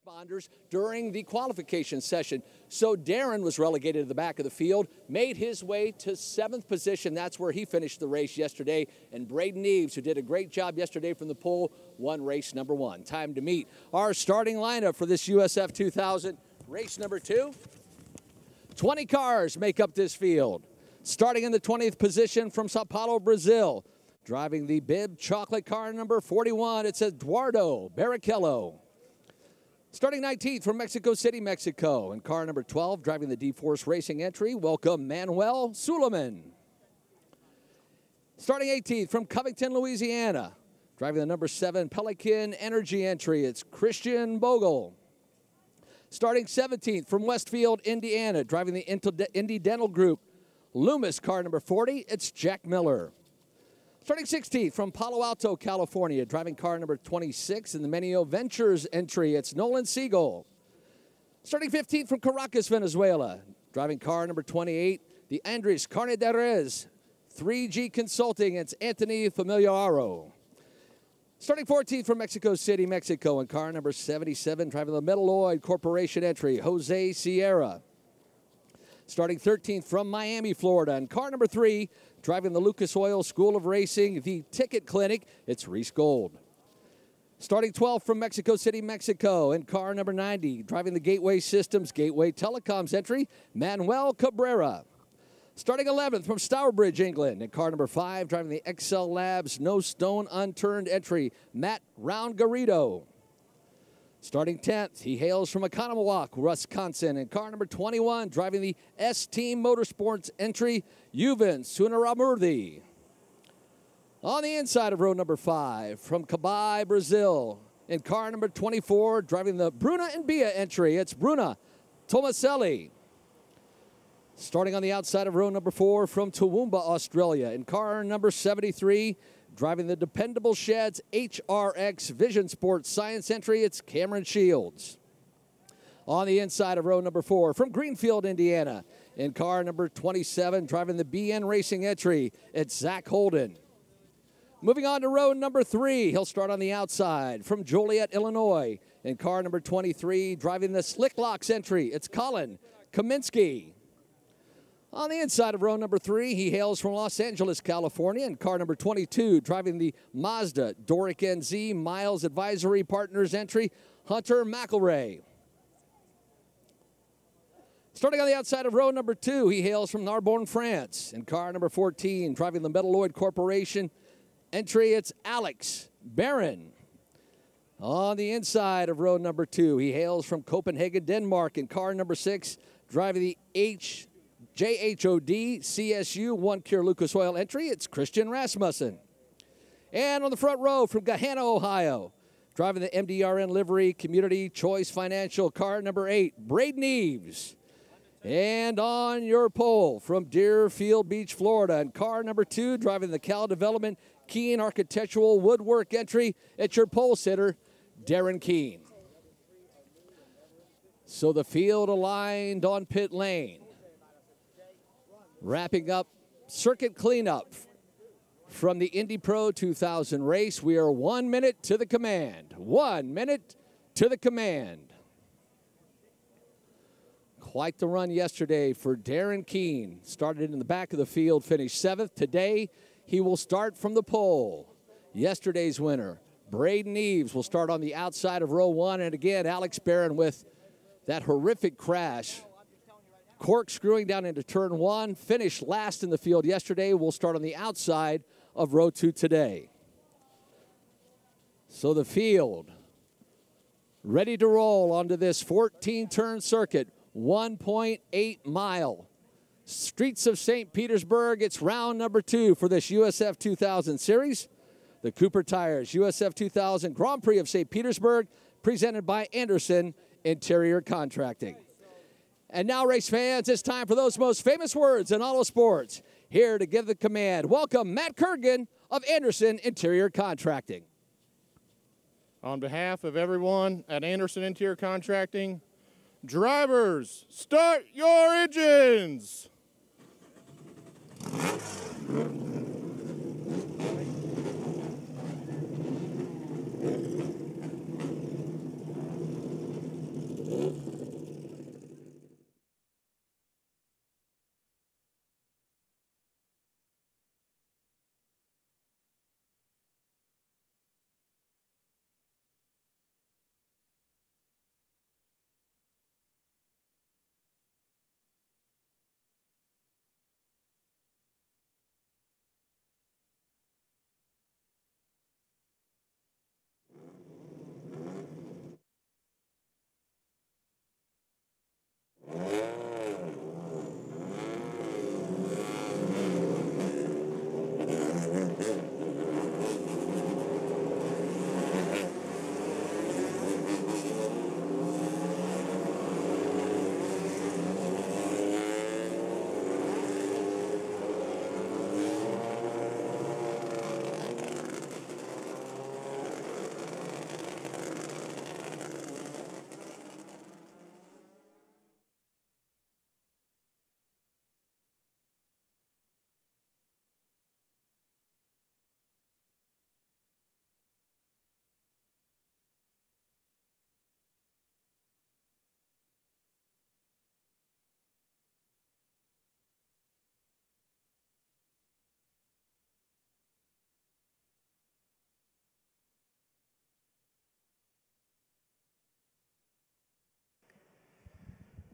responders during the qualification session. So Darren was relegated to the back of the field, made his way to 7th position. That's where he finished the race yesterday. And Braden Eves, who did a great job yesterday from the pole, won race number 1. Time to meet our starting lineup for this USF2000 race number 2. 20 cars make up this field. Starting in the 20th position from Sao Paulo, Brazil. Driving the bib chocolate car number 41, it's Eduardo Barrichello. Starting 19th from Mexico City, Mexico. In car number 12, driving the D-Force Racing entry, welcome Manuel Suleiman. Starting 18th from Covington, Louisiana. Driving the number 7 Pelican Energy entry, it's Christian Bogle. Starting 17th from Westfield, Indiana. Driving the Indy Dental Group, Loomis car number 40, it's Jack Miller. Starting 16th from Palo Alto, California, driving car number 26 in the Menio Ventures entry, it's Nolan Siegel. Starting 15th from Caracas, Venezuela, driving car number 28, the Andres Carnedares 3G Consulting, it's Anthony Familiaro. Starting 14th from Mexico City, Mexico, in car number 77, driving the Metalloid Corporation entry, Jose Sierra. Starting 13th from Miami, Florida, in car number 3, driving the Lucas Oil School of Racing, the Ticket Clinic, it's Reese Gold. Starting 12th from Mexico City, Mexico, in car number 90, driving the Gateway Systems, Gateway Telecoms entry, Manuel Cabrera. Starting 11th from Stourbridge, England, in car number 5, driving the Excel Labs No Stone Unturned entry, Matt Roundgarrido. Starting 10th, he hails from Oconomowoc, Wisconsin, in car number 21, driving the S-Team Motorsports entry, Yuvan Sunaramurthy. On the inside of row number 5, from Cabai, Brazil, in car number 24, driving the Bruna and Bia entry, it's Bruna Tomaselli. Starting on the outside of row number 4, from Toowoomba, Australia, in car number 73, driving the Dependable Sheds HRX Vision Sports Science entry, it's Cameron Shields. On the inside of row number 4, from Greenfield, Indiana, in car number 27, driving the BN Racing entry, it's Zach Holden. Moving on to row number 3, he'll start on the outside, from Joliet, Illinois, in car number 23, driving the Slick Locks entry, it's Colin Kaminsky. On the inside of row number 3, he hails from Los Angeles, California, in car number 22, driving the Mazda Doric NZ Miles Advisory Partners entry, Hunter McElray. Starting on the outside of row number 2, he hails from Narbonne, France, in car number 14, driving the Metalloid Corporation entry, it's Alex Barron. On the inside of row number 2, he hails from Copenhagen, Denmark, in car number 6, driving the JHOD CSU 1 Cure Lucas Oil entry, it's Christian Rasmussen. And on the front row from Gahanna, Ohio, driving the MDRN Livery Community Choice Financial car number 8, Braden Eves. And on your pole from Deerfield Beach, Florida, in car number 2, driving the Cal Development Keene Architectural Woodwork entry, it's your pole sitter, Darren Keene. So the field aligned on pit lane. Wrapping up circuit cleanup from the Indy Pro 2000 race. We are 1 minute to the command. 1 minute to the command. Quite the run yesterday for Darren Keene. Started in the back of the field, finished 7th. Today, he will start from the pole. Yesterday's winner, Braden Eves, will start on the outside of row 1. And again, Alex Barron with that horrific crash. Corkscrewing down into turn 1, finished last in the field yesterday. We'll start on the outside of row 2 today. So the field ready to roll onto this 14-turn circuit, 1.8 mile. Streets of St. Petersburg, it's round number 2 for this USF2000 series. The Cooper Tires USF2000 Grand Prix of St. Petersburg, presented by Anderson Interior Contracting. And now, race fans, it's time for those most famous words in auto sports. Here to give the command, welcome Matt Kurgan of Anderson Interior Contracting. On behalf of everyone at Anderson Interior Contracting, drivers, start your engines!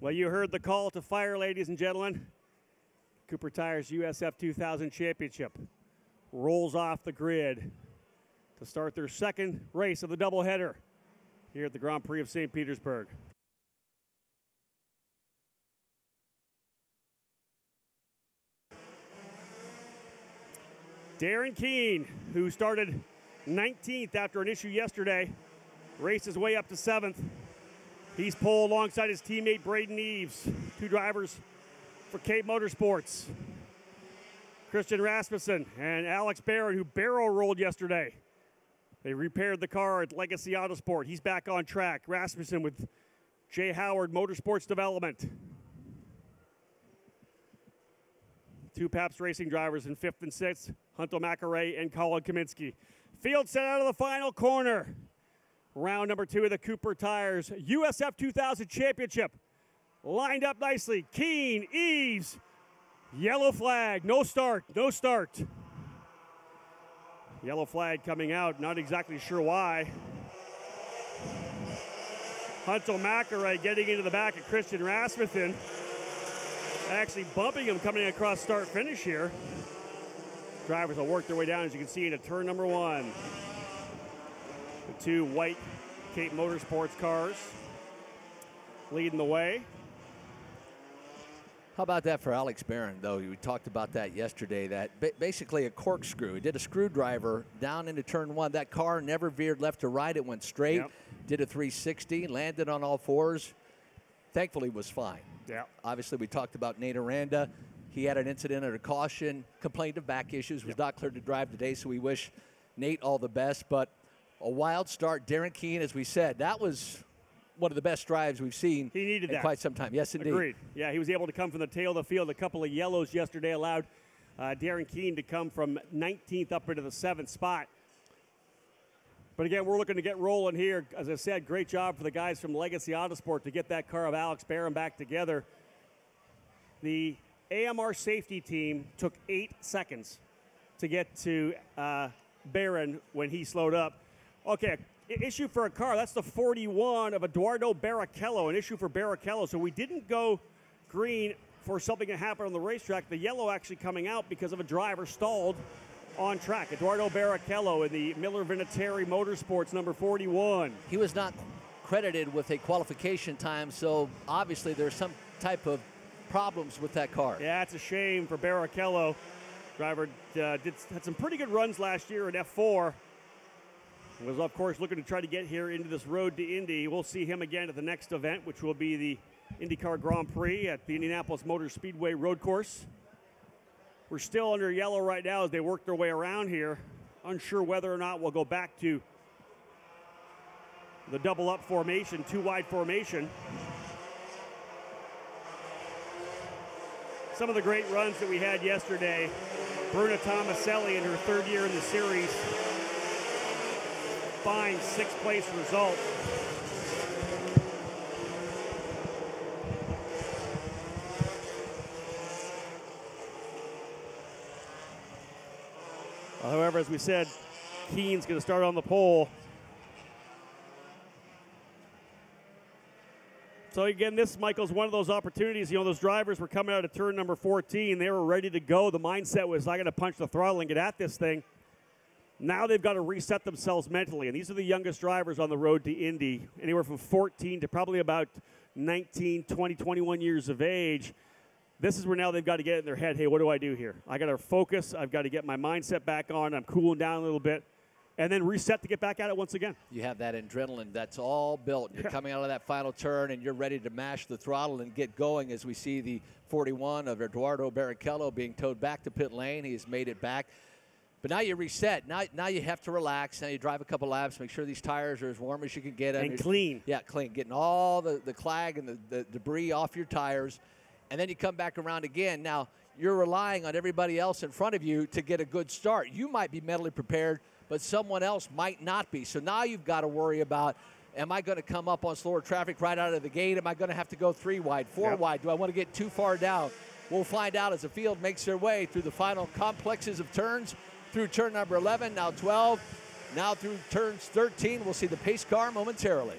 Well, you heard the call to fire, ladies and gentlemen. Cooper Tires USF2000 Championship rolls off the grid to start their second race of the doubleheader here at the Grand Prix of St. Petersburg. Darren Keene, who started 19th after an issue yesterday, raced his way up to 7th. He's pole alongside his teammate Braden Eves, two drivers for Cape Motorsports. Christian Rasmussen and Alex Barron, who barrel rolled yesterday. They repaired the car at Legacy Autosport. He's back on track. Rasmussen with Jay Howard Motorsports Development. Two Pabst Racing drivers in 5th and 6th, Hunto Macare and Colin Kaminsky. Field set out of the final corner. Round number 2 of the Cooper Tires USF2000 Championship. Lined up nicely. Keene, Eves, yellow flag, no start, no start. Yellow flag coming out, not exactly sure why. Hunto Macare getting into the back of Christian Rasmussen. Actually bumping him coming across start-finish here. Drivers will work their way down, as you can see, into turn number 1. The two white Cape Motorsports cars leading the way. How about that for Alex Barron, though? We talked about that yesterday, that basically a corkscrew. He did a screwdriver down into turn 1. That car never veered left to right. It went straight, did a 360, landed on all fours. Thankfully, was fine. Yeah. Obviously, we talked about Nate Aranda. He had an incident under caution, complained of back issues, was not cleared to drive today, so we wish Nate all the best. But a wild start. Darren Keene, as we said, that was one of the best drives we've seen in quite some time. Yes, indeed. Agreed. Yeah, he was able to come from the tail of the field. A couple of yellows yesterday allowed Darren Keene to come from 19th up into the 7th spot. But again, we're looking to get rolling here. As I said, great job for the guys from Legacy Autosport to get that car of Alex Barron back together. The AMR safety team took 8 seconds to get to Barron when he slowed up. Okay, issue for a car. That's the 41 of Eduardo Barrichello, an issue for Barrichello. So we didn't go green for something that happened on the racetrack. The yellow actually coming out because of a driver stalled on track. Eduardo Barrichello in the Miller Vinatieri Motorsports number 41. He was not credited with a qualification time, so obviously there's some type of problems with that car. Yeah, it's a shame for Barrichello. Driver had some pretty good runs last year in F4. Was, of course, looking to try to get here into this road to Indy. We'll see him again at the next event, which will be the IndyCar Grand Prix at the Indianapolis Motor Speedway road course. We're still under yellow right now as they work their way around here. Unsure whether or not we'll go back to the double-up formation, two-wide formation. Some of the great runs that we had yesterday. Bruna Tomaselli in her 3rd year in the series. Fine 6th place result. However, as we said, Keene's going to start on the pole. So again, this, Michael's one of those opportunities. You know, those drivers were coming out of turn number 14. They were ready to go. The mindset was, I got to punch the throttle and get at this thing. Now they've got to reset themselves mentally. And these are the youngest drivers on the road to Indy, anywhere from 14 to probably about 19, 20, 21 years of age. This is where now they've got to get in their head, hey, what do I do here? I got to focus. I've got to get my mindset back on. I'm cooling down a little bit. And then reset to get back at it once again. You have that adrenaline that's all built. You're coming out of that final turn, and you're ready to mash the throttle and get going as we see the 41 of Eduardo Barrichello being towed back to pit lane. He has made it back. But now you reset. Now you have to relax. Now you drive a couple laps, make sure these tires are as warm as you can get them. And clean. Yeah, clean. Getting all the clag and the debris off your tires. And then you come back around again. Now, you're relying on everybody else in front of you to get a good start. You might be mentally prepared, but someone else might not be. So now you've got to worry about, am I going to come up on slower traffic right out of the gate? Am I going to have to go 3 wide, 4 wide? Do I want to get too far down? We'll find out as the field makes their way through the final complexes of turns, through turn number 11, now 12, now through turns 13. We'll see the pace car momentarily.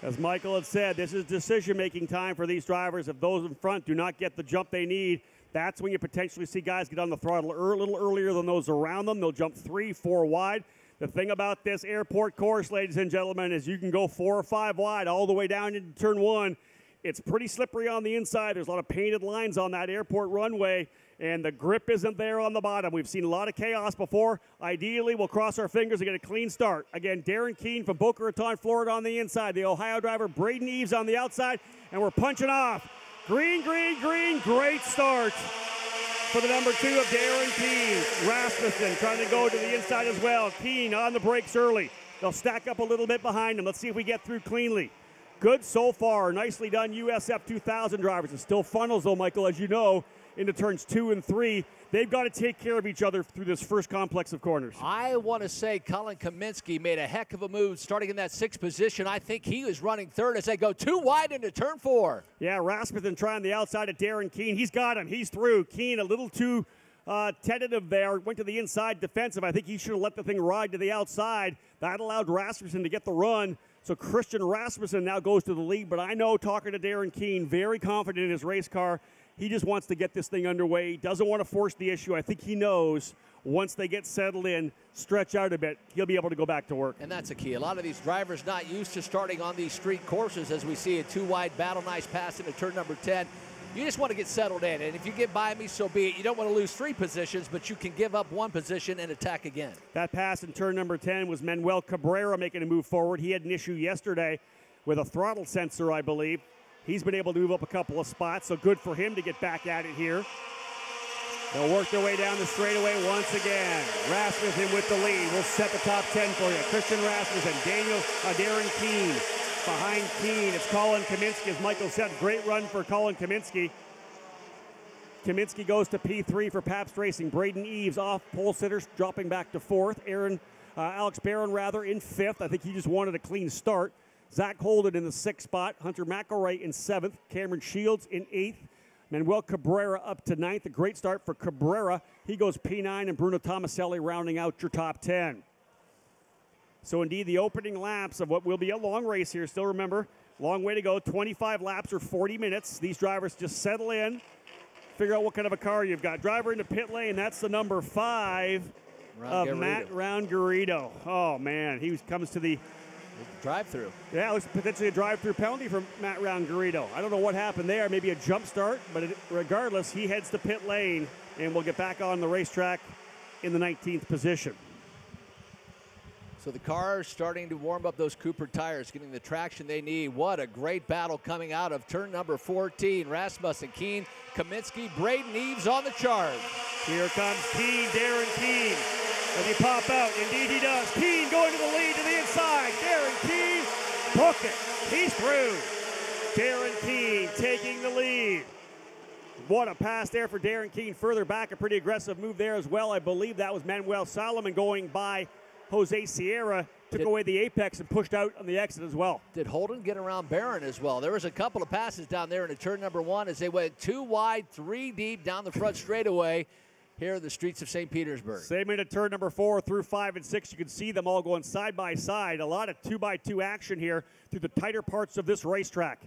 As Michael had said, this is decision-making time for these drivers. If those in front do not get the jump they need, that's when you potentially see guys get on the throttle a little earlier than those around them. They'll jump 3, 4 wide. The thing about this airport course, ladies and gentlemen, is you can go 4 or 5 wide all the way down into turn 1. It's pretty slippery on the inside. There's a lot of painted lines on that airport runway, and the grip isn't there on the bottom. We've seen a lot of chaos before. Ideally, we'll cross our fingers and get a clean start. Again, Darren Keene from Boca Raton, Florida on the inside. The Ohio driver, Braden Eves on the outside, and we're punching off. Green, green, green. Great start for the number 2 of Darren Keene. Rasmussen trying to go to the inside as well. Keene on the brakes early. They'll stack up a little bit behind him. Let's see if we get through cleanly. Good so far. Nicely done, USF2000 drivers. It still funnels, though, Michael, as you know, into turns 2 and 3. They've got to take care of each other through this first complex of corners. I want to say Colin Kaminsky made a heck of a move starting in that 6th position. I think he was running 3rd as they go 2 wide into turn 4. Yeah, Rasmussen trying the outside of Darren Keene. He's got him. He's through. Keene a little too tentative there. Went to the inside defensive. I think he should have let the thing ride to the outside. That allowed Rasmussen to get the run. So Christian Rasmussen now goes to the lead, but I know, talking to Darren Keene, very confident in his race car. He just wants to get this thing underway. He doesn't want to force the issue. I think he knows once they get settled in, stretch out a bit, he'll be able to go back to work. And that's a key. A lot of these drivers not used to starting on these street courses, as we see a 2-wide battle. Nice pass into turn number 10. You just want to get settled in, and if you get by me, so be it. You don't want to lose 3 positions, but you can give up 1 position and attack again. That pass in turn number 10 was Manuel Cabrera making a move forward. He had an issue yesterday with a throttle sensor, I believe. He's been able to move up a couple of spots, so good for him to get back at it here. They'll work their way down the straightaway once again. Rasmussen with the lead. We'll set the top 10 for you. Christian Rasmussen, Darren Keene. Behind Keene, it's Colin Kaminsky. As Michael said, great run for Colin Kaminsky. Kaminsky goes to P3 for Pabst Racing. Braden Eves off pole sitters, dropping back to 4th. Alex Barron in 5th. I think he just wanted a clean start. Zach Holden in the 6th spot. Hunter McElroy in 7th. Cameron Shields in 8th. Manuel Cabrera up to 9th. A great start for Cabrera. He goes P9, and Bruno Tomaselli rounding out your top 10. So indeed, the opening laps of what will be a long race here. Still remember, long way to go. 25 laps or 40 minutes. These drivers just settle in, figure out what kind of a car you've got. Driver into pit lane. That's the number 5 of Matt Round-Garrido. Oh, man. He comes to the drive-through. Yeah, it was potentially a drive-through penalty for Matt Round-Garrido. I don't know what happened there. Maybe a jump start. But regardless, he heads to pit lane, and will get back on the racetrack in the 19th position. So the car is starting to warm up those Cooper tires, getting the traction they need. What a great battle coming out of turn number 14. Rasmussen, Keene, Kaminsky, Braden Eves on the charge. Here comes Keene, Darren Keene. Does he pop out? Indeed he does. Keene going to the lead to the inside. Darren Keene, book it. He's through. Darren Keene taking the lead. What a pass there for Darren Keene. Further back, a pretty aggressive move there as well. I believe that was Manuel Solomon going by Jose Sierra, took away the apex and pushed out on the exit as well. Did Holden get around Barron as well? There was a couple of passes down there into turn number 1 as they went 2 wide, 3 deep down the front straightaway here in the streets of St. Petersburg. Same into turn number 4 through 5 and 6. You can see them all going side by side. A lot of 2x2 action here through the tighter parts of this racetrack.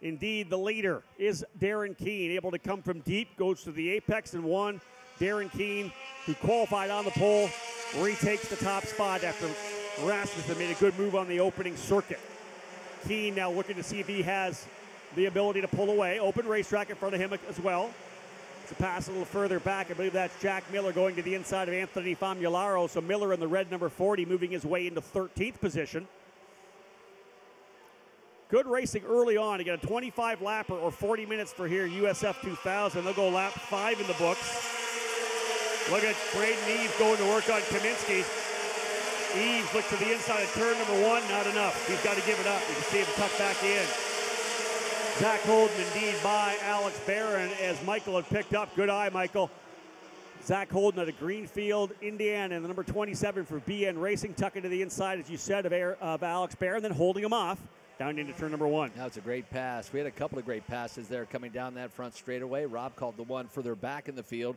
Indeed, the leader is Darren Keene, able to come from deep, goes to the apex and 1. Darren Keene, who qualified on the pole, retakes the top spot after Rasmussen made a good move on the opening circuit. Keene now looking to see if he has the ability to pull away. Open racetrack in front of him as well. To pass a little further back, I believe that's Jack Miller going to the inside of Anthony Famularo. So Miller in the red number 40 moving his way into 13th position. Good racing early on. You get a 25 lapper or 40 minutes for here, USF2000. They'll go lap 5 in the books. Look at Braden Eves going to work on Kaminsky. Eves looks to the inside of turn number 1, not enough. He's got to give it up. You can see him tuck back in. Zach Holden indeed by Alex Barron as Michael had picked up. Good eye, Michael. Zach Holden out of Greenfield, Indiana, and the number 27 for BN Racing, tucking to the inside, as you said, of Alex Barron, then holding him off down into turn number 1. That was a great pass. We had a couple of great passes there coming down that front straightaway. Rob called the one further back in the field.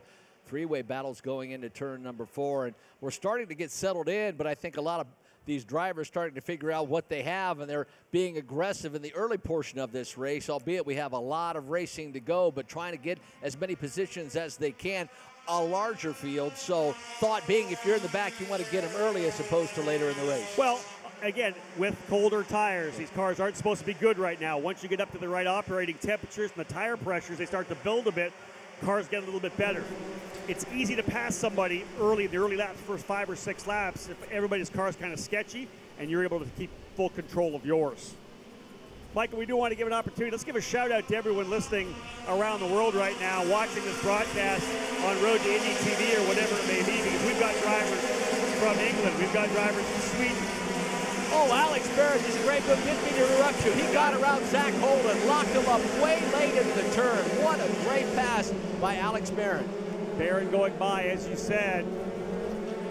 3-way battles going into turn number 4, and we're starting to get settled in, but I think a lot of these drivers starting to figure out what they have, and they're being aggressive in the early portion of this race, albeit we have a lot of racing to go, but trying to get as many positions as they can, a larger field. So thought being, if you're in the back, you want to get them early as opposed to later in the race. Well, again, with colder tires, these cars aren't supposed to be good right now. Once you get up to the right operating temperatures and the tire pressures, they start to build a bit, cars get a little bit better. It's easy to pass somebody early in the early laps, first 5 or 6 laps, if everybody's car is kind of sketchy and you're able to keep full control of yours. Michael, we do want to give an opportunity. Let's give a shout out to everyone listening around the world right now, watching this broadcast on Road to Indy TV or whatever it may be, because we've got drivers from England, we've got drivers from Sweden. Oh, Alex Barrett is a great move. Didn't mean to interrupt you. He got around Zach Holden, locked him up way late into the turn. What a great pass by Alex Barrett. Barron going by, as you said.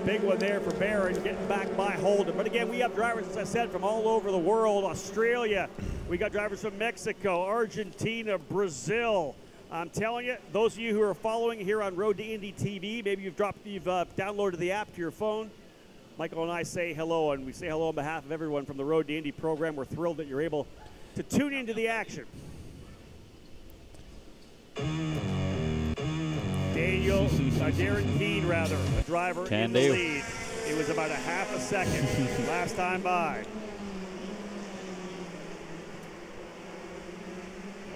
Big one there for Barron, getting back by Holden. But again, we have drivers, as I said, from all over the world. Australia, we got drivers from Mexico, Argentina, Brazil. I'm telling you, those of you who are following here on Road to Indy TV, maybe you've downloaded the app to your phone. Michael and I say hello, and we say hello on behalf of everyone from the Road to Indy program. We're thrilled that you're able to tune into the action. Darren Keene, rather, a driver in the lead. It was about a half a second last time by.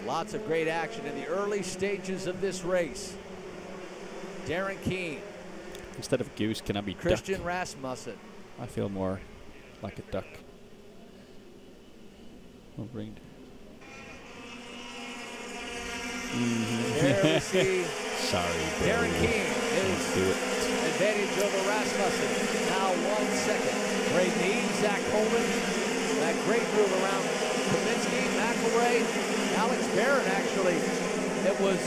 Lots of great action in the early stages of this race. Darren Keene. Instead of goose, can I be Christian duck? Rasmussen. I feel more like a duck. Oh, ringed. There we see Sorry, Darren Keene is advantage over Rasmussen. Now 1 second. Great knee, Zach Holden. That great move around Kaminsky, McElroy, Alex Barron actually. It was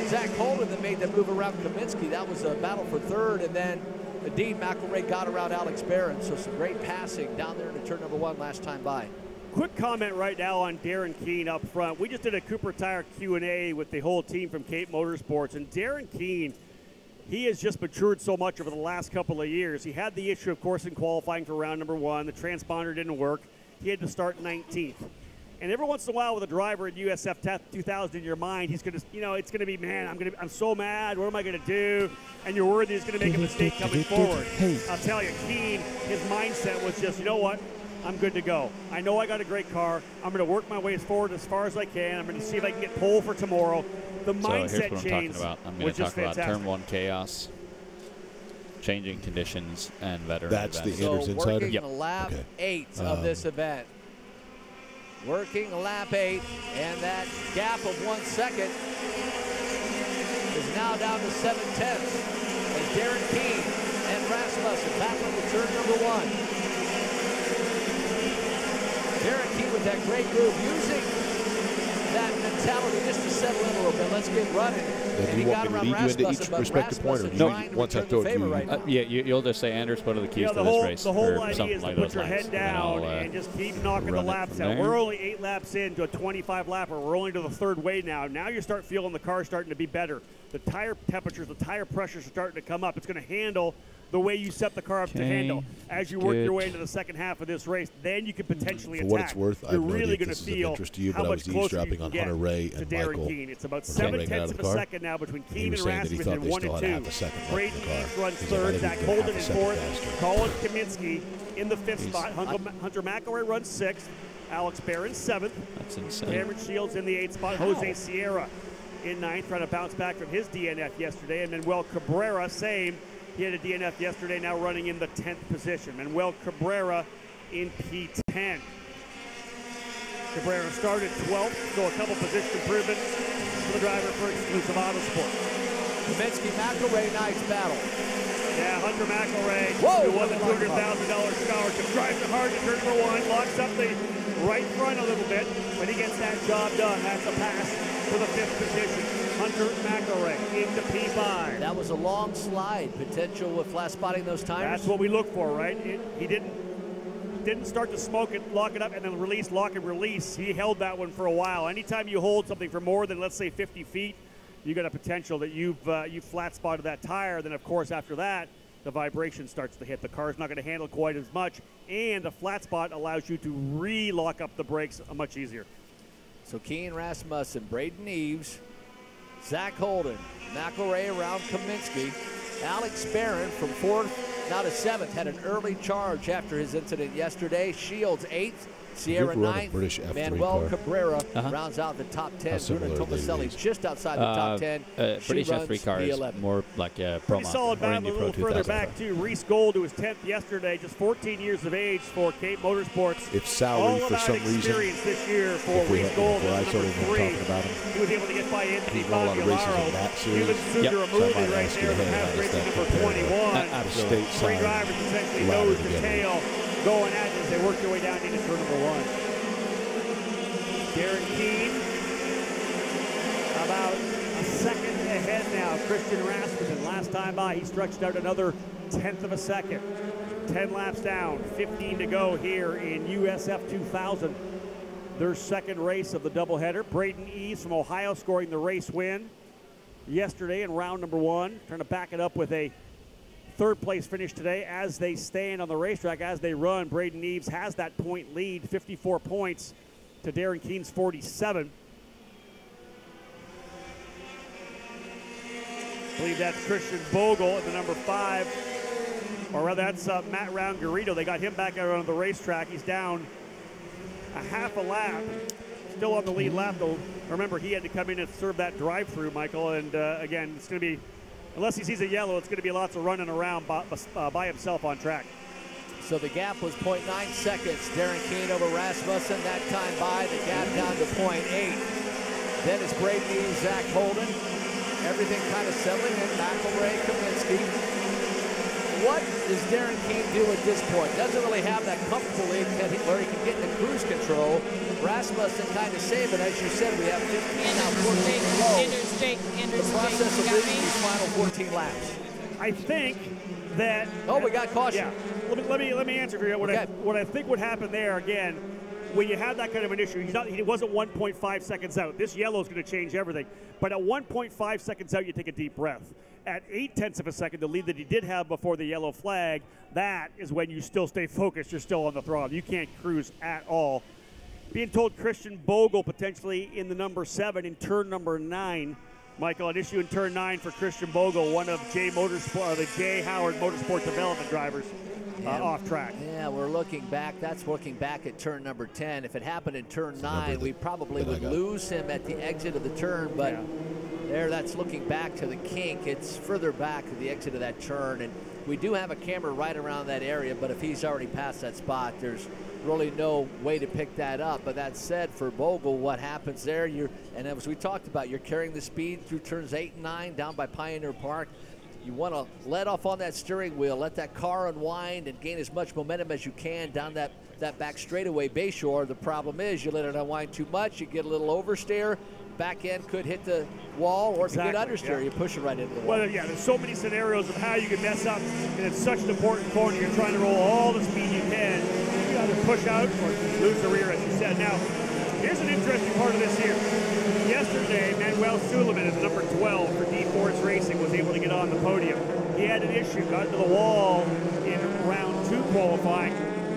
Zach Holden that made the move around Kaminsky. That was a battle for third, and then indeed McElroy got around Alex Barron. So some great passing down there in turn number 1 last time by. Quick comment right now on Darren Keene up front. We just did a Cooper Tire Q&A with the whole team from Cape Motorsports, and Darren Keene, he has just matured so much over the last couple of years. He had the issue, of course, in qualifying for round number 1. The transponder didn't work. He had to start 19th. And every once in a while with a driver at USF2000 in your mind, he's going to, it's going to be, man, I'm so mad. What am I going to do? And you're worried he's going to make a mistake coming forward. I'll tell you, Keene, his mindset was just, you know what? I'm good to go. I know I got a great car. I'm going to work my way forward as far as I can. I'm going to see if I can get pole for tomorrow. The mindset change I'm going to talk about turn 1 chaos, changing conditions, and veteran That's events. the Anders Insider? Working lap 8 of this event. Working lap 8, and that gap of 1 second is now down to 7/10 as Darren Keene and Rasmussen back on the turn number 1. Darren Keene with that great move, using that mentality just to settle in a little bit. Let's get running. Do you want me to lead you into each respective point, or do you once I throw it to you? Right Yeah, you'll just say, Anders, what are the keys to this race? The whole or idea something is like to put those your lines. head down and just keep knocking the laps out. We're only 8 laps into a 25-lapper. We're only to the 3rd wave now. Now you start feeling the car starting to be better. The tire temperatures, the tire pressures are starting to come up. It's going to handle the way you set the car up to handle as you work your way into the second half of this race. Then you can potentially attack. For what it's worth, you're I have no really idea if going to this is of feel interest to you, how but I much was closer you eavesdropping can on get Hunter Ray to and Darren Michael. Keene. It's about when they 7/10 got out of of a the car. second now between He Keene was and saying that he thought Rasmussen, they 1 still and had 2. half a second left Braden in the car. East runs He said, I 3rd. think Zach we can Holden half a in second 4th. faster. Colin Kaminsky in the 5th spot. Hunter McElroy runs 6th. Alex Barron 7th. That's insane. Cameron Shields in the 8th spot. Jose Sierra in 9th, trying to bounce back from his DNF yesterday. And Manuel Cabrera, same. He had a DNF yesterday, now running in the 10th position. Manuel Cabrera in P10. Cabrera started 12th, so a couple position improvements for the driver for Exclusive Autosport. Kaminsky, McElroy, nice battle. Yeah, Hunter McElroy, who won the $200,000 scholarship, drives it hard to turn number 1, locks up the right front a little bit, but he gets that job done. That's a pass for the 5th position. Hunter McElroy into P5. That was a long slide potential with flat spotting those tires. That's what we look for, right? He didn't start to smoke it, lock it up, and then release, lock and release. He held that one for a while. Anytime you hold something for more than, let's say, 50 feet, you got a potential that you've flat spotted that tire. Then, of course, after that, the vibration starts to hit. The car's not going to handle quite as much, and the flat spot allows you to re-lock up the brakes much easier. So Keane Rasmussen, Braden Eves, Zach Holden, McElray around Kaminsky, Alex Barron from 4th now to 7th, had an early charge after his incident yesterday. Shields 8th, Sierra 9th, Manuel Cabrera rounds out the top 10. Bruno Tomaselli just outside the top 10. British F3 car is more like a Pro Pretty solid battle. A little further back too. Reese Gold, who was 10th yesterday, just 14 years of age for Cape Motorsports. If salary for some reason, this year for Reese Gold, I started talking about him. He was able to get by Anthony He's won a lot of races in that series. Cuban right there, the half racing number 21. Absolutely. Three drivers essentially nose to tail going at it as they work their way down into turn number 1. Darren Keane about a second ahead now. Christian Rasmussen, last time by, he stretched out another 1/10 of a second. 10 laps down, 15 to go here in USF2000. Their second race of the doubleheader. Braden Eves from Ohio scoring the race win yesterday in round number 1. Trying to back it up with a 3rd place finish today as they stand on the racetrack, as they run. Braden Eves has that point lead, 54 points to Darren Keane's 47. I believe that's Christian Bogle at the number 5. Or rather, that's Matt Round-Garrido. They got him back out on the racetrack. He's down a half a lap. Still on the lead lap, though. Remember, he had to come in and serve that drive-through, Michael. And again, it's going to be, unless he sees a yellow, it's going to be lots of running around by himself on track. So the gap was 0.9 seconds. Darren Keane over Rasmussen. That time by, the gap down to 0.8. Then it's Braden Eves, Zach Holden. Everything kind of settling in. McElray, Kaminsky. What does Darren Keane do at this point? Doesn't really have that comfortable lead where he can get into cruise control. Rasmussen kind of saving. As you said, we have 15 now, 14 to go. The process of leading these final 14 laps. I think that... Oh, we got caution. Yeah. Let me answer for you. What I think would happen there, again, when you have that kind of an issue, he wasn't 1.5 seconds out. This yellow is going to change everything. But at 1.5 seconds out, you take a deep breath. At 0.8 of a second, the lead that he did have before the yellow flag, that is when you still stay focused. You're still on the throttle. You can't cruise at all. Being told Christian Bogle potentially in the number 7 in turn number 9. Michael, an issue in turn 9 for Christian Bogle, one of the J. Howard Motorsport Development drivers. Off track. Yeah, we're looking back. That's looking back at turn number 10. If it happened in turn 9, we probably would lose him at the exit of the turn. But there, that's looking back to the kink. It's further back to the exit of that turn. And we do have a camera right around that area. But if he's already past that spot, there's really no way to pick that up. But that said, for Bogle, what happens there, and as we talked about, you're carrying the speed through turns 8 and 9 down by Pioneer Park. You want to let off on that steering wheel, let that car unwind and gain as much momentum as you can down that back straightaway Bayshore. The problem is you let it unwind too much, you get a little oversteer, back end could hit the wall, or if you get understeer, you push it right into the wall. Well, yeah, there's so many scenarios of how you can mess up, and it's such an important corner. You're trying to roll all the speed you can. You either push out or lose the rear, as you said. Now, here's an interesting part of this here. Yesterday, Manuel Suleiman at number 12 for D-Force Racing was able to get on the podium. He had an issue, got into the wall in round 2 qualifying,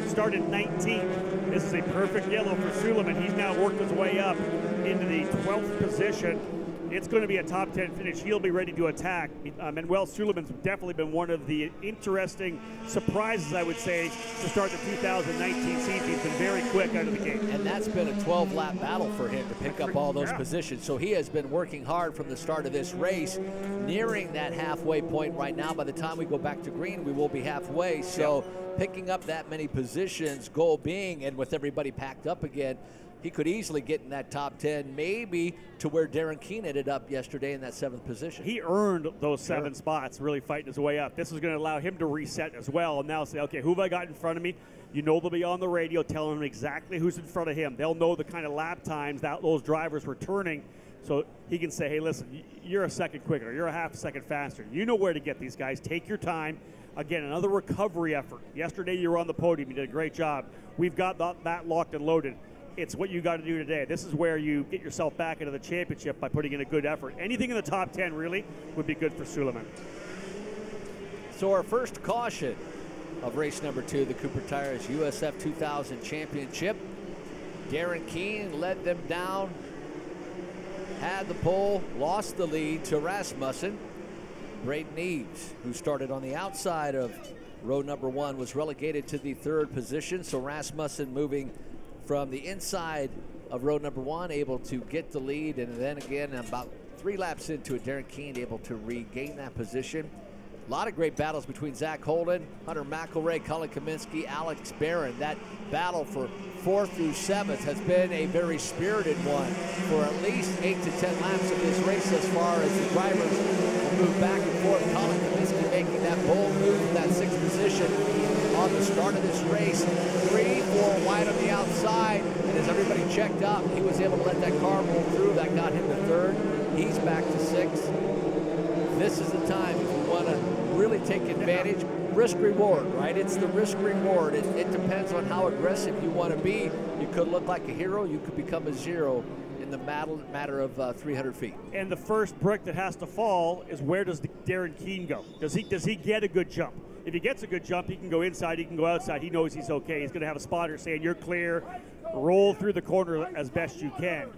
started 19th. This is a perfect yellow for Suleiman. He's now worked his way up into the 12th position. It's going to be a top 10 finish. He'll be ready to attack. Manuel Suleiman's definitely been one of the interesting surprises, I would say, to start the 2019 season. He's been very quick out of the gate. And that's been a 12-lap battle for him to pick up all those positions. So he has been working hard from the start of this race, nearing that halfway point right now. By the time we go back to green, we will be halfway. So picking up that many positions, goal being, and with everybody packed up again, he could easily get in that top 10, maybe to where Darren Keane ended up yesterday in that 7th position. He earned those 7 spots, really fighting his way up. This is going to allow him to reset as well and now say, okay, who have I got in front of me? You know they'll be on the radio telling him exactly who's in front of him. They'll know the kind of lap times that those drivers were turning, so he can say, hey, listen, you're a second quicker, you're a half a second faster. You know where to get these guys. Take your time. Again, another recovery effort. Yesterday you were on the podium. You did a great job. We've got that locked and loaded. It's what you got to do today. This is where you get yourself back into the championship by putting in a good effort. Anything in the top 10 really would be good for Suleiman. So our first caution of race number 2, the Cooper Tires USF2000 Championship. Darren Keene led them down, had the pole, lost the lead to Rasmussen. Braden Eves, who started on the outside of row number 1, was relegated to the 3rd position. So Rasmussen moving from the inside of row number 1, able to get the lead, and then again about 3 laps into it, Darren Keene able to regain that position. A lot of great battles between Zach Holden, Hunter McElray, Colin Kaminsky, Alex Barron. That battle for 4th through 7th has been a very spirited one for at least 8 to 10 laps of this race as far as the drivers will move back and forth. Colin Kaminsky making that bold move from that 6th position on the start of this race. 3-4 wide on the outside, and as everybody checked up, he was able to let that car roll through. That got him to 3rd. He's back to 6th. This is the time if you want to really take advantage. Risk reward, right? It's the risk reward. It depends on how aggressive you want to be. You could look like a hero. You could become a zero in the matter of 300 feet. And the first brick that has to fall is, where does Darren Keene go? Does he get a good jump? If he gets a good jump, he can go inside, he can go outside. He knows he's okay. He's going to have a spotter saying, you're clear, roll through the corner as best you can.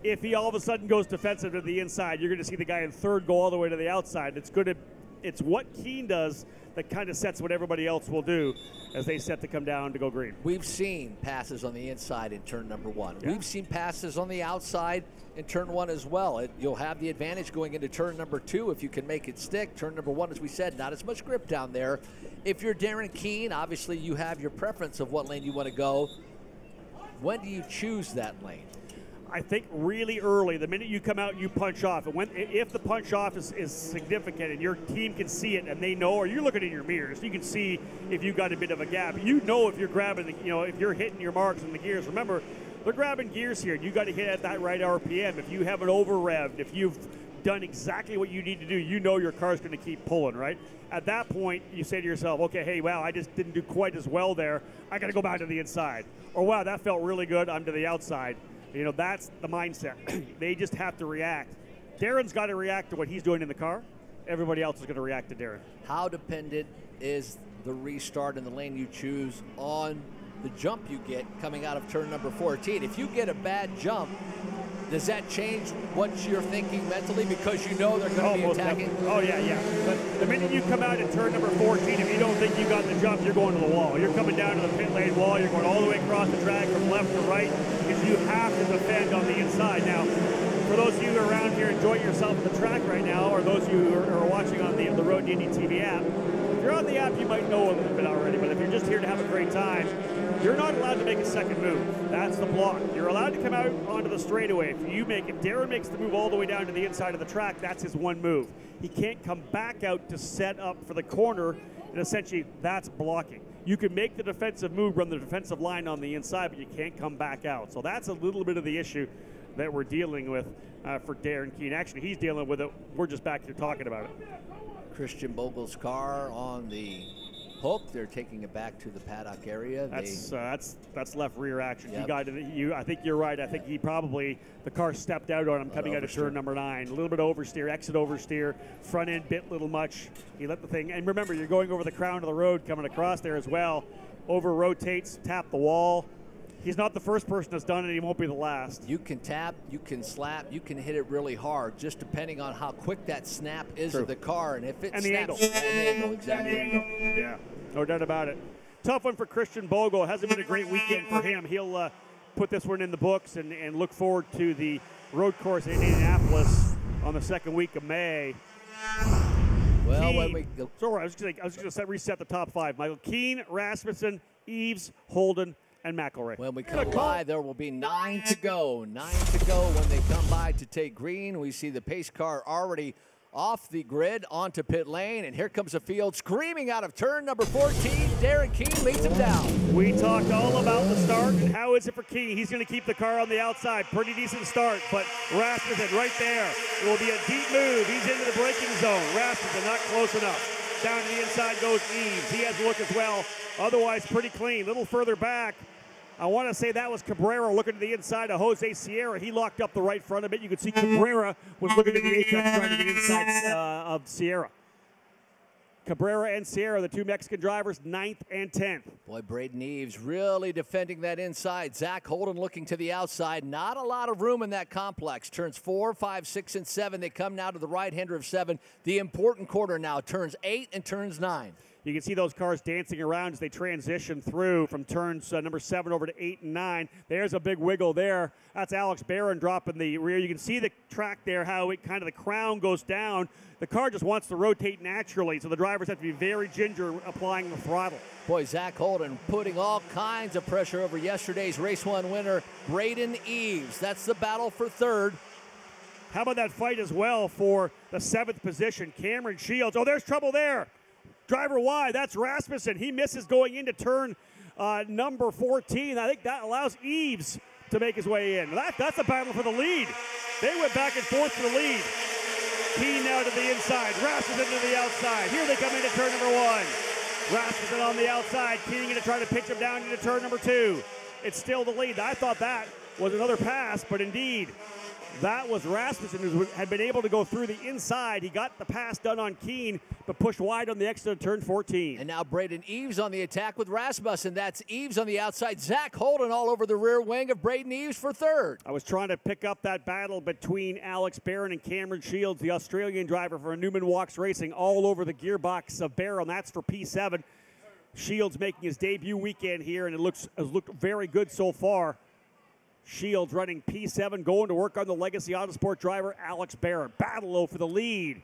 If he all of a sudden goes defensive to the inside, you're going to see the guy in 3rd go all the way to the outside. It's what Keene does that kind of sets what everybody else will do as they set to come down to go green. We've seen passes on the inside in turn number 1. Yeah. We've seen passes on the outside in turn 1 as well. You'll have the advantage going into turn number 2 if you can make it stick. Turn number 1, as we said, not as much grip down there. If you're Darren Keene, obviously you have your preference of what lane you want to go. When do you choose that lane? I think really early, the minute you come out, you punch off. And if the punch off is significant and your team can see it and they know, or you're looking in your mirrors, you can see if you've got a bit of a gap. You know if you're grabbing, if you're hitting your marks in the gears. Remember, they're grabbing gears here. You got to hit at that right RPM. If you haven't over-revved, if you've done exactly what you need to do, you know your car's going to keep pulling, right? At that point, you say to yourself, okay, hey, wow, I just didn't do quite as well there. I got to go back to the inside. Or, wow, that felt really good. I'm to the outside. That's the mindset. They just have to react. Darren's got to react to what he's doing in the car. Everybody else is going to react to Darren. How dependent is the restart in the lane you choose on the jump you get coming out of turn number 14? If you get a bad jump, does that change what you're thinking mentally because you know they're going to be attacking? Oh, yeah. But the minute you come out in turn number 14, if you don't think you got the jump, you're going to the wall. You're coming down to the pit lane wall. You're going all the way across the track from left to right because you have to defend on the inside. Now, for those of you who are around here enjoying yourself at the track right now, or those of you who are watching on the Road to Indy TV app, if you're on the app, you might know a little bit already, but if you're just here to have a great time, you're not allowed to make a second move. That's the block. You're allowed to come out onto the straightaway. If Darren makes the move all the way down to the inside of the track, that's his one move. He can't come back out to set up for the corner, and essentially that's blocking. You can make the defensive move, run the defensive line on the inside, but you can't come back out. So that's a little bit of the issue that we're dealing with for Darren Keene. Actually, he's dealing with it. We're just back here talking about it. Christian Bogle's car on the hook. They're taking it back to the paddock area. That's left rear action. Yep. I think you're right. I think the car stepped out on him coming out of turn number 9. A little bit of oversteer, exit oversteer, front end bit little much. He let the thing, and remember, you're going over the crown of the road coming across there as well. Over rotates, tap the wall. He's not the first person that's done it. He won't be the last. You can tap, you can slap, you can hit it really hard, just depending on how quick that snap is of the car, and if it and snaps, the angle. and the angle, exactly. And the angle. Yeah, no doubt about it. Tough one for Christian Bogle. Hasn't been a great weekend for him. He'll put this one in the books and look forward to the road course in Indianapolis on the second week of May. Well, when we go. Sorry, I was going to reset the top 5. Michael Keene, Rasmussen, Eves, Holden, and McElray. When we come by, there will be 9 to go. 9 to go when they come by to take green. We see the pace car already off the grid onto pit lane, and here comes the field screaming out of turn number 14. Darren Keene leads him down. We talked all about the start and how is it for Keene. He's going to keep the car on the outside. Pretty decent start, but Rasmussen right there. It will be a deep move. He's into the braking zone. Rasmussen not close enough. Down to the inside goes Eves. He has a look as well. Otherwise, pretty clean. A little further back. I want to say that was Cabrera looking to the inside of Jose Sierra. He locked up the right front of it. You could see Cabrera was looking at the apex trying to get inside of Sierra. Cabrera and Sierra, the two Mexican drivers, 9th and 10th. Boy, Braden Eves really defending that inside. Zach Holden looking to the outside. Not a lot of room in that complex. Turns 4, 5, 6, and 7. They come now to the right-hander of 7. The important corner now. Turns 8 and turns 9. You can see those cars dancing around as they transition through from turns number 7 over to 8 and 9. There's a big wiggle there. That's Alex Barron dropping the rear. You can see the track there, how it kind of the crown goes down. The car just wants to rotate naturally, so the drivers have to be very ginger applying the throttle. Boy, Zach Holden putting all kinds of pressure over yesterday's Race 1 winner, Braden Eves. That's the battle for 3rd. How about that fight as well for the 7th position? Cameron Shields. Oh, there's trouble there. Driver wide, that's Rasmussen. He misses going into turn number 14. I think that allows Eves to make his way in. That's a battle for the lead. They went back and forth for the lead. Keane now to the inside, Rasmussen to the outside. Here they come into turn number 1. Rasmussen on the outside, Keane going to try to pitch him down into turn number 2. It's still the lead. I thought that was another pass, but indeed, that was Rasmussen who had been able to go through the inside. He got the pass done on Keane, but pushed wide on the exit of turn 14. And now Braden Eves on the attack with Rasmussen. That's Eves on the outside. Zach Holden all over the rear wing of Braden Eves for 3rd. I was trying to pick up that battle between Alex Barron and Cameron Shields, the Australian driver for Newman Walks Racing, all over the gearbox of Barron. That's for P7. Shields making his debut weekend here, and has looked very good so far. Shields running P7, going to work on the Legacy Autosport driver, Alex Barron. Battle for the lead.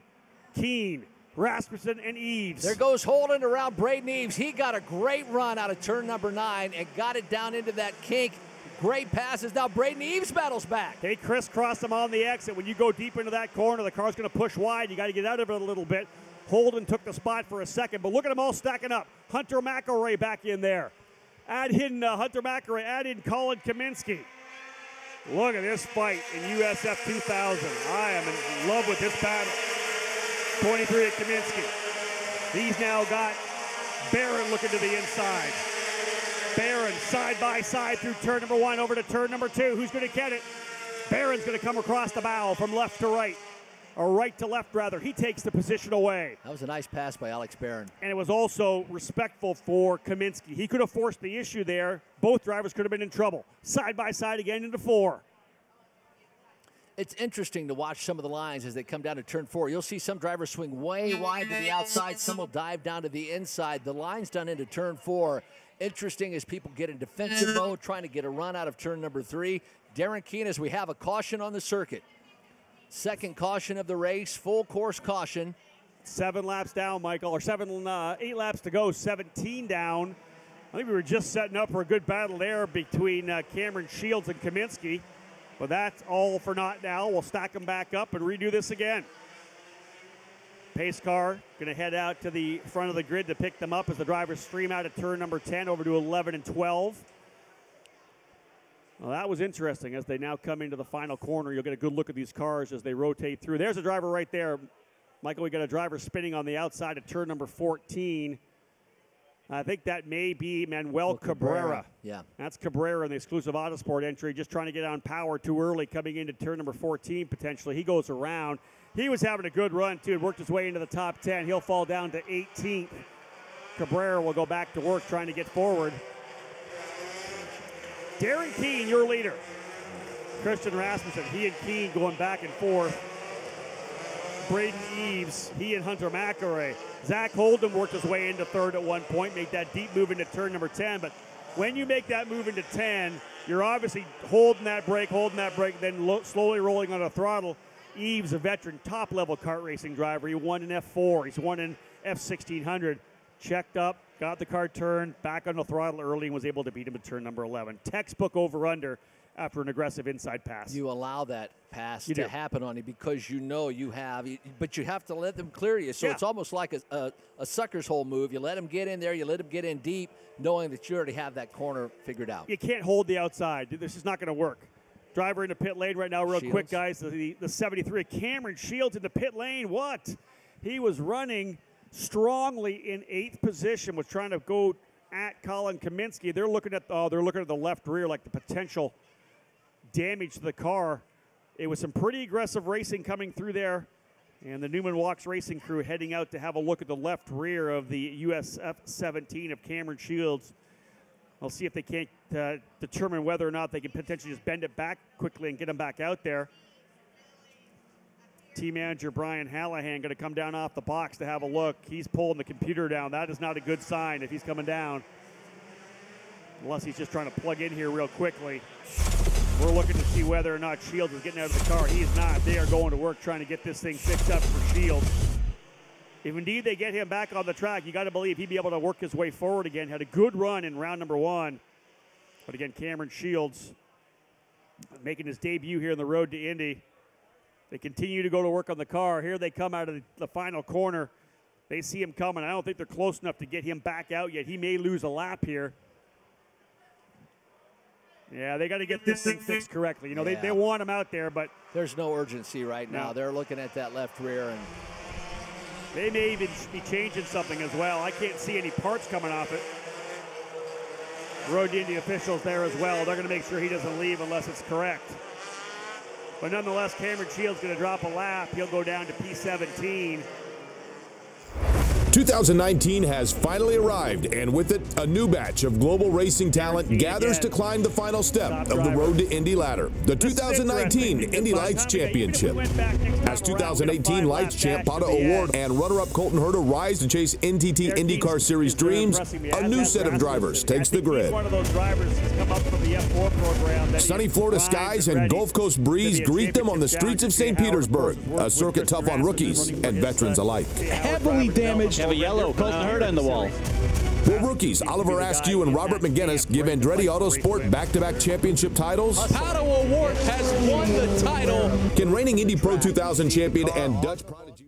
Keane, Rasmussen, and Eves. There goes Holden around Braden Eves. He got a great run out of turn number 9 and got it down into that kink. Great passes. Now Braden Eves battles back. They crisscross them on the exit. When you go deep into that corner, the car's going to push wide. You got to get out of it a little bit. Holden took the spot for a second, but look at them all stacking up. Hunter McElroy back in there. Add in Hunter McElroy. Add in Colin Kaminsky. Look at this fight in USF2000. I am in love with this battle. 23 at Kaminsky. He's now got Barron looking to the inside. Barron side by side through turn number 1 over to turn number 2. Who's going to get it? Barron's going to come across the bow from left to right. Or right to left, rather. He takes the position away. That was a nice pass by Alex Barron. And it was also respectful for Kaminsky. He could have forced the issue there. Both drivers could have been in trouble. Side by side again into 4. It's interesting to watch some of the lines as they come down to turn 4. You'll see some drivers swing way wide to the outside. Some will dive down to the inside. The lines done into turn 4. Interesting as people get in defensive mode, trying to get a run out of turn number 3. Darren Keane, as we have a caution on the circuit. Second caution of the race, full course caution. 7 laps down, Michael, or 8 laps to go, 17 down. I think we were just setting up for a good battle there between Cameron Shields and Kaminsky. But that's all for naught now. We'll stack them back up and redo this again. Pace car going to head out to the front of the grid to pick them up as the drivers stream out at turn number 10 over to 11 and 12. Well, that was interesting as they now come into the final corner. You'll get a good look at these cars as they rotate through. There's a driver right there. Michael, we got a driver spinning on the outside at turn number 14. I think that may be Manuel Cabrera. Yeah. That's Cabrera in the exclusive Autosport entry, just trying to get on power too early, coming into turn number 14 potentially. He goes around. He was having a good run, too. Worked his way into the top 10. He'll fall down to 18th. Cabrera will go back to work trying to get forward. Darren Keane, your leader. Christian Rasmussen, he and Keane going back and forth. Braden Eves, he and Hunter McElroy. Zach Holden worked his way into 3rd at one point, made that deep move into turn number 10. But when you make that move into 10, you're obviously holding that brake, then slowly rolling on a throttle. Eves, a veteran, top-level kart racing driver. He won in F4. He's won in F1600. Checked up, got the car turned, back on the throttle early, and was able to beat him at turn number 11. Textbook over-under after an aggressive inside pass. You allow that pass to happen on you because you know you have, but you have to let them clear you. So it's almost like a sucker's hole move. You let them get in there, you let them get in deep, knowing that you already have that corner figured out. You can't hold the outside. This is not going to work. Driver in the pit lane right now, real quick, guys. The 73, Cameron Shields in the pit lane. What? He was running strongly in 8th position, was trying to go at Colin Kaminsky. They're looking at the left rear, like the potential damage to the car. It was some pretty aggressive racing coming through there And the Newman Walks Racing crew heading out to have a look at the left rear of the USF2000 of Cameron Shields. I'll see if they can't determine whether or not they can potentially just bend it back quickly and get him back out there. Team manager Brian Hallahan going to come down off the box to have a look. He's pulling the computer down. That is not a good sign if he's coming down. Unless he's just trying to plug in here real quickly. We're looking to see whether or not Shields is getting out of the car. He is not. They are going to work trying to get this thing fixed up for Shields. If indeed they get him back on the track, you got to believe he'd be able to work his way forward again. Had a good run in round number 1. But again, Cameron Shields making his debut here on the road to Indy. They continue to go to work on the car. Here they come out of the final corner. They see him coming. I don't think they're close enough to get him back out yet. He may lose a lap here. Yeah, they got to get this thing fixed correctly. You know, they want him out there, but there's no urgency right now. No. They're looking at that left rear, and they may even be changing something as well. I can't see any parts coming off it. Road to Indy officials there as well. They're going to make sure he doesn't leave unless it's correct. But nonetheless, Cameron Shields going to drop a lap. He'll go down to P17. 2019 has finally arrived, and with it, a new batch of global racing talent gathers to climb the final step of the road to Indy ladder, the 2019 Indy Lights Championship. As 2018 Lights Champ Pata Award and runner-up Colton Herta rise to chase NTT IndyCar Series dreams, a new set of drivers takes the grid. Sunny Florida skies and Gulf Coast breeze greet them on the streets of St. Petersburg, a circuit tough on rookies and veterans alike. Heavily damaged. Have a yellow Colton Herta in the wall. Will rookies Oliver Askew and Robert McGinnis give Andretti Autosport back-to-back championship titles? Pato O'Ward has won the title. Can reigning Indy Pro 2000 champion and Dutch prodigy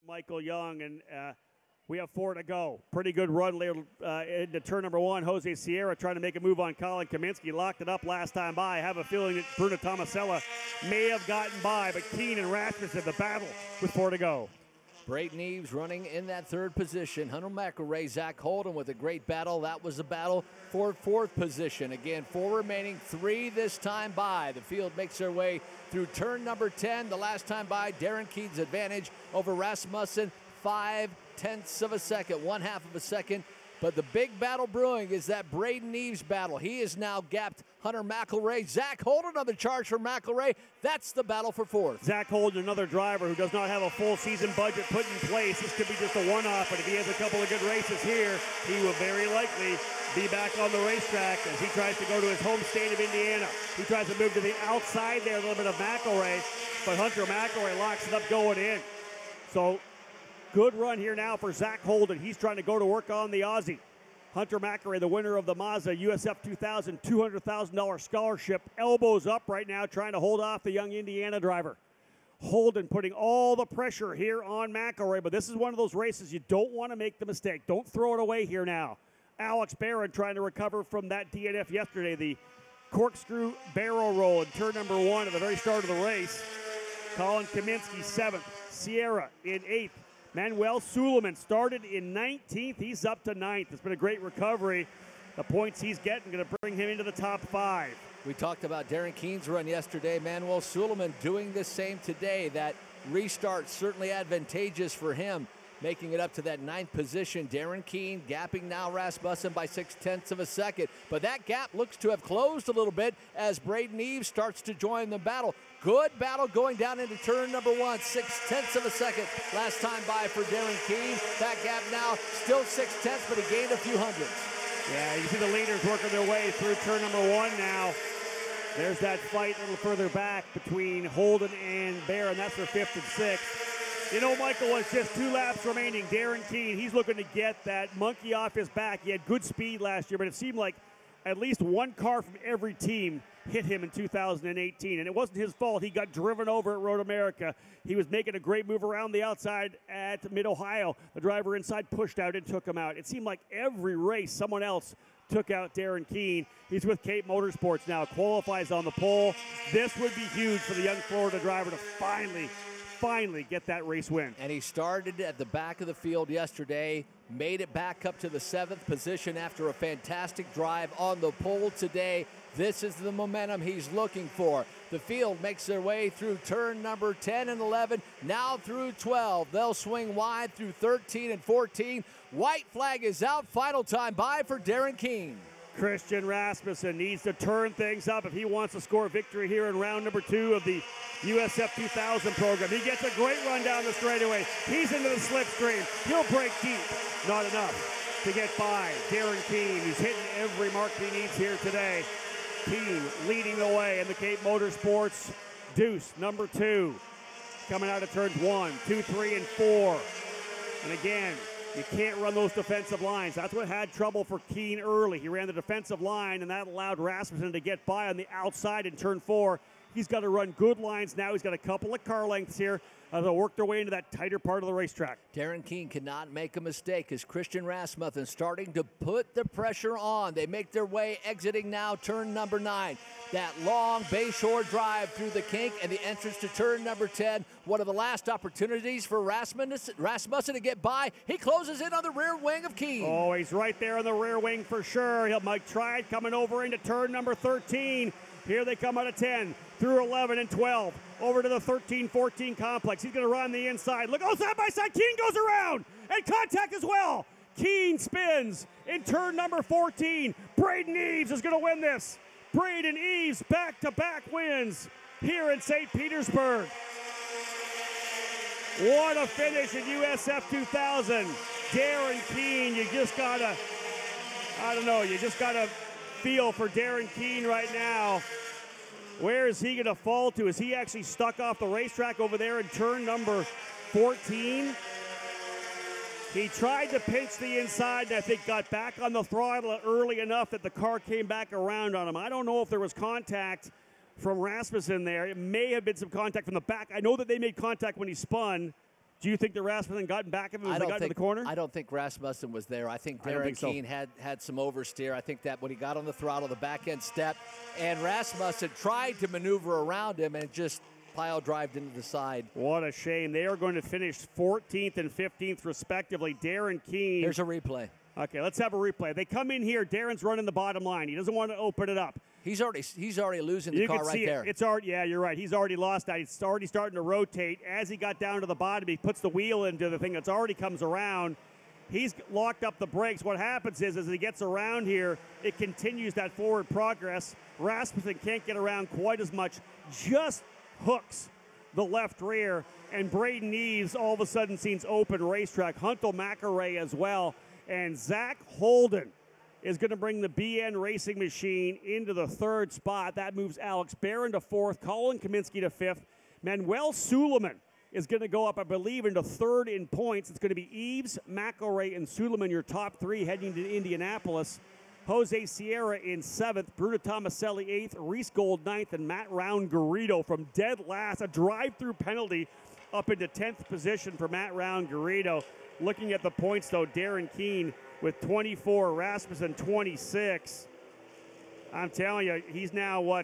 Michael Young, and we have 4 to go. Pretty good run into turn number 1. Jose Sierra trying to make a move on Colin Kaminsky. Locked it up last time by. I have a feeling that Bruno Tomasella may have gotten by, but Keane and Rasmussen the battle with 4 to go. Braden Eves running in that third position. Hunter McElray, Zach Holden with a great battle. That was a battle for fourth position. Again, 4 remaining, 3 this time by. The field makes their way through turn number 10. The last time by, Darren Keen's advantage over Rasmussen, 0.5 of a second, 1/2 of a second. But the big battle brewing is that Braden Eves battle. He is now gapped Hunter McElray. Zach Holden on the charge for McElray. That's the battle for fourth. Zach Holden, another driver who does not have a full season budget put in place. This could be just a one-off, but if he has a couple of good races here, he will very likely be back on the racetrack as he tries to go to his home state of Indiana. He tries to move to the outside there, a little bit of McElray, but Hunter McElray locks it up going in. So good run here now for Zach Holden. He's trying to go to work on the Aussie. Hunter McElray, the winner of the Mazda USF2000 $200,000 scholarship, elbows up right now, trying to hold off the young Indiana driver. Holden putting all the pressure here on McElray, but this is one of those races you don't want to make the mistake. Don't throw it away here now. Alex Barron trying to recover from that DNF yesterday, the corkscrew barrel roll in turn number 1 at the very start of the race. Colin Kaminsky 7th, Sierra in 8th. Manuel Suleiman started in 19th. He's up to 9th. It's been a great recovery. The points he's getting going to bring him into the top 5. We talked about Darren Keen's run yesterday. Manuel Suleiman doing the same today. That restart certainly advantageous for him, making it up to that 9th position. Darren Keen gapping now Rasmussen by 0.6 of a second. But that gap looks to have closed a little bit as Braden Eves starts to join the battle. Good battle going down into turn number 1, 0.6 of a second. Last time by for Darren Keen. That gap now still 0.6, but he gained a few hundreds. Yeah, you see the leaders working their way through turn number 1 now. There's that fight a little further back between Holden and Barron. That's their 5th and 6th. You know, Michael, it's just 2 laps remaining. Darren Keen, he's looking to get that monkey off his back. He had good speed last year, but it seemed like at least one car from every team hit him in 2018, and it wasn't his fault. He got driven over at Road America. He was making a great move around the outside at Mid-Ohio. The driver inside pushed out and took him out. It seemed like every race someone else took out Darren Keen. He's with Cape Motorsports now, qualifies on the pole. This would be huge for the young Florida driver to finally get that race win. And he started at the back of the field yesterday, made it back up to the 7th position after a fantastic drive on the pole today. This is the momentum he's looking for. The field makes their way through turn number 10 and 11, now through 12. They'll swing wide through 13 and 14. White flag is out. Final time by for Darren Keen. Christian Rasmussen needs to turn things up if he wants to score victory here in round number 2 of the USF2000 program. He gets a great run down the straightaway. He's into the slipstream. He'll break deep. Not enough to get by Darren Keen, who's hitting every mark he needs here today. Keen leading the way in the Cape Motorsports Deuce number 2. Coming out of turns 1, 2, 3, and 4. And again, you can't run those defensive lines. That's what had trouble for Keen early. He ran the defensive line, and that allowed Rasmussen to get by on the outside in turn 4. He's got to run good lines now. He's got a couple of car lengths here. They'll work their way into that tighter part of the racetrack. Darren Keen cannot make a mistake as Christian Rasmussen starting to put the pressure on. They make their way exiting now turn number 9. That long Bayshore drive through the kink and the entrance to turn number 10. One of the last opportunities for Rasmussen to get by. He closes in on the rear wing of Keen. Oh, he's right there on the rear wing for sure. Mike tried coming over into turn number 13. Here they come out of 10 through 11 and 12 over to the 13-14 complex. He's going to run the inside. Look, oh, side by side. Keen goes around and contact as well. Keen spins in turn number 14. Braden Eves is going to win this. Braden Eves back-to-back wins here in St. Petersburg. What a finish in USF 2000. Darren Keen, you just got to, you just got to feel for Darren Keen right now. Where is he going to fall to? Is he actually stuck off the racetrack over there in turn number 14? He tried to pinch the inside and I think got back on the throttle early enough that the car came back around on him. I don't know if there was contact from Rasmussen there. It may have been some contact from the back. I know that they made contact when he spun. Do you think that Rasmussen got back of him as they got to the corner? I don't think Rasmussen was there. I think Darren Keen had some oversteer. I think that when he got on the throttle, the back end step, and Rasmussen tried to maneuver around him and just pile drived into the side. What a shame. They are going to finish 14th and 15th, respectively. Darren Keene. Here's a replay. Okay, let's have a replay. They come in here. Darren's running the bottom line. He doesn't want to open it up. He's already losing the car right there. It's already, yeah, you're right. He's already lost that. He's already starting to rotate. As he got down to the bottom, he puts the wheel into the thing that's already comes around. He's locked up the brakes. What happens is, as he gets around here, it continues that forward progress. Rasmussen can't get around quite as much, just hooks the left rear, and Braden Eves all of a sudden sees open racetrack. Huntel McElray as well, and Zach Holden is going to bring the BN Racing Machine into the third spot. That moves Alex Barron to fourth, Colin Kaminsky to fifth. Manuel Suleiman is going to go up, I believe, into third in points. It's going to be Eves, McElray, and Suleiman, your top three heading to Indianapolis. Jose Sierra in seventh, Bruno Tomaselli eighth, Reese Gold ninth, and Matt Round-Garrido from dead last. A drive-through penalty up into 10th position for Matt Round-Garrido. Looking at the points, though, Darren Keene with 24, Rasmussen 26. I'm telling you, he's now,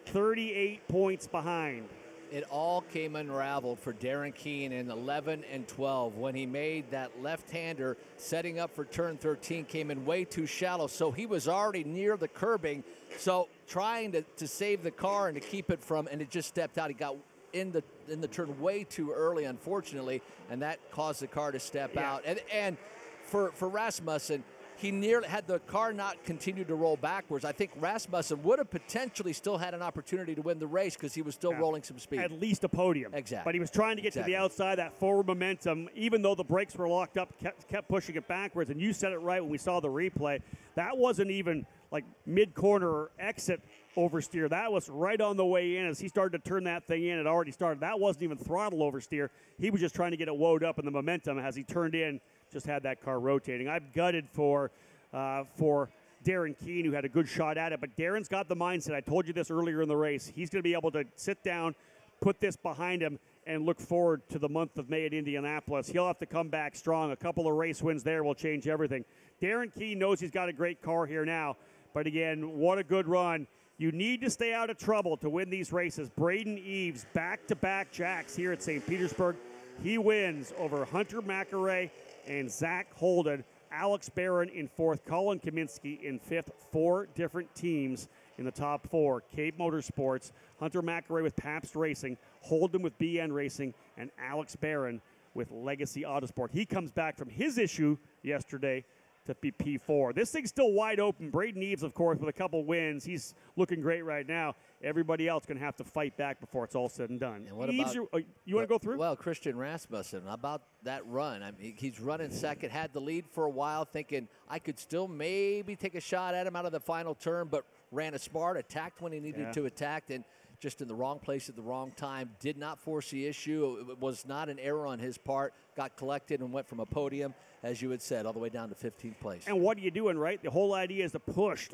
38 points behind. It all came unraveled for Darren Keene in 11 and 12 when he made that left-hander setting up for turn 13, came in way too shallow, so he was already near the curbing, so trying to save the car and to keep it from, and it just stepped out. He got in the turn way too early, unfortunately, and that caused the car to step out. And for Rasmussen, he nearly had the car not continued to roll backwards. I think Rasmussen would have potentially still had an opportunity to win the race because he was still rolling some speed. At least a podium. Exactly. But he was trying to get to the outside, that forward momentum, even though the brakes were locked up, kept pushing it backwards. And you said it right when we saw the replay. That wasn't even like mid-corner exit oversteer. That was right on the way in. As he started to turn that thing in, it already started. That wasn't even throttle oversteer. He was just trying to get it wound up in the momentum as he turned in. Just had that car rotating. I'm gutted for Darren Keene, who had a good shot at it. But Darren's got the mindset. I told you this earlier in the race. He's going to be able to sit down, put this behind him, and look forward to the month of May at Indianapolis. He'll have to come back strong. A couple of race wins there will change everything. Darren Keene knows he's got a great car here now. But again, what a good run. You need to stay out of trouble to win these races. Braden Eves, back-to-back jacks here at St. Petersburg. He wins over Hunter McElray and Zach Holden. Alex Barron in fourth, Colin Kaminsky in fifth. Four different teams in the top four. Cape Motorsports, Hunter McElray with Pabst Racing, Holden with BN Racing, and Alex Barron with Legacy Autosport. He comes back from his issue yesterday to be P4. This thing's still wide open. Braden Eves, of course, with a couple wins. He's looking great right now. Everybody else going to have to fight back before it's all said and done. And what Eves, about, you want to go through? Well, Christian Rasmussen, about that run. I mean, he's running second, had the lead for a while, thinking I could still maybe take a shot at him out of the final turn, but ran a smart, attacked when he needed to attack, and just in the wrong place at the wrong time. Did not force the issue. It was not an error on his part. Got collected and went from a podium, as you had said, all the way down to 15th place. And what are you doing, right? The whole idea is to push,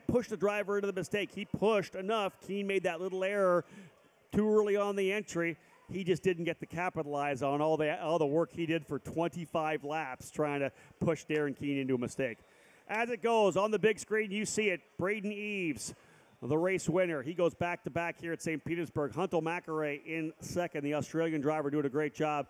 push the driver into the mistake. He pushed enough. Keene made that little error too early on the entry. He just didn't get to capitalize on all the work he did for 25 laps trying to push Darren Keene into a mistake. As it goes, on the big screen, you see it. Braden Eves, the race winner. He goes back-to-back here at St. Petersburg. Hunter McElray in second, the Australian driver doing a great job.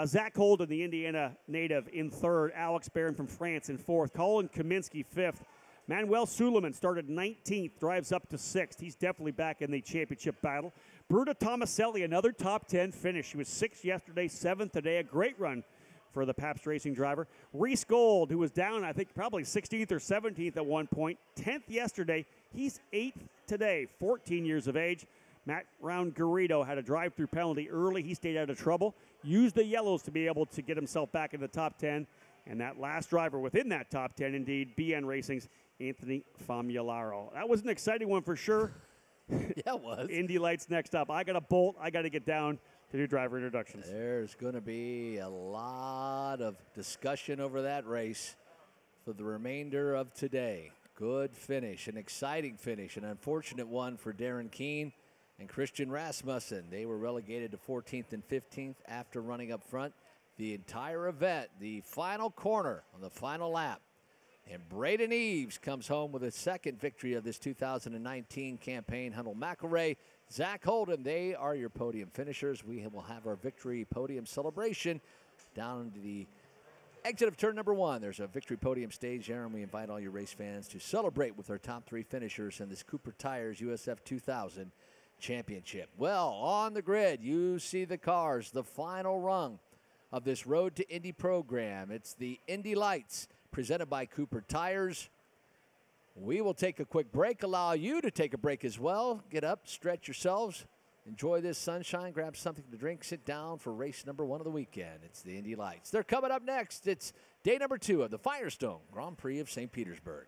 Zach Holden, the Indiana native, in third. Alex Barron from France in fourth. Colin Kaminsky fifth. Manuel Suleiman started 19th, drives up to sixth. He's definitely back in the championship battle. Bruno Tomaselli, another top 10 finish. He was sixth yesterday, seventh today. A great run for the Pabst Racing driver. Reese Gold, who was down, I think, probably 16th or 17th at one point. 10th yesterday. He's 8th today, 14 years of age. Matt Round-Garrido had a drive-through penalty early. He stayed out of trouble. Used the yellows to be able to get himself back in the top 10. And that last driver within that top 10, indeed, BN Racing's Anthony Famularo. That was an exciting one for sure. Yeah, it was. Indy Lights next up. I got to bolt. I got to get down to do driver introductions. There's going to be a lot of discussion over that race for the remainder of today. Good finish, an exciting finish, an unfortunate one for Darren Keene and Christian Rasmussen. They were relegated to 14th and 15th after running up front the entire event. The final corner on the final lap And Braden Eves comes home with a second victory of this 2019 campaign. Hunnell McElray, Zach Holden, they are your podium finishers. We will have our victory podium celebration down to the exit of turn number 1. There's a victory podium stage there, and we invite all your race fans to celebrate with our top 3 finishers in this Cooper Tires USF2000 Championship. Well, on the grid, you see the cars, the final rung of this Road to Indy program. It's the Indy Lights presented by Cooper Tires. We will take a quick break, allow you to take a break as well. Get up, stretch yourselves, enjoy this sunshine, grab something to drink, sit down for race number 1 of the weekend. It's the Indy Lights. They're coming up next. It's day number 2 of the Firestone Grand Prix of St. Petersburg.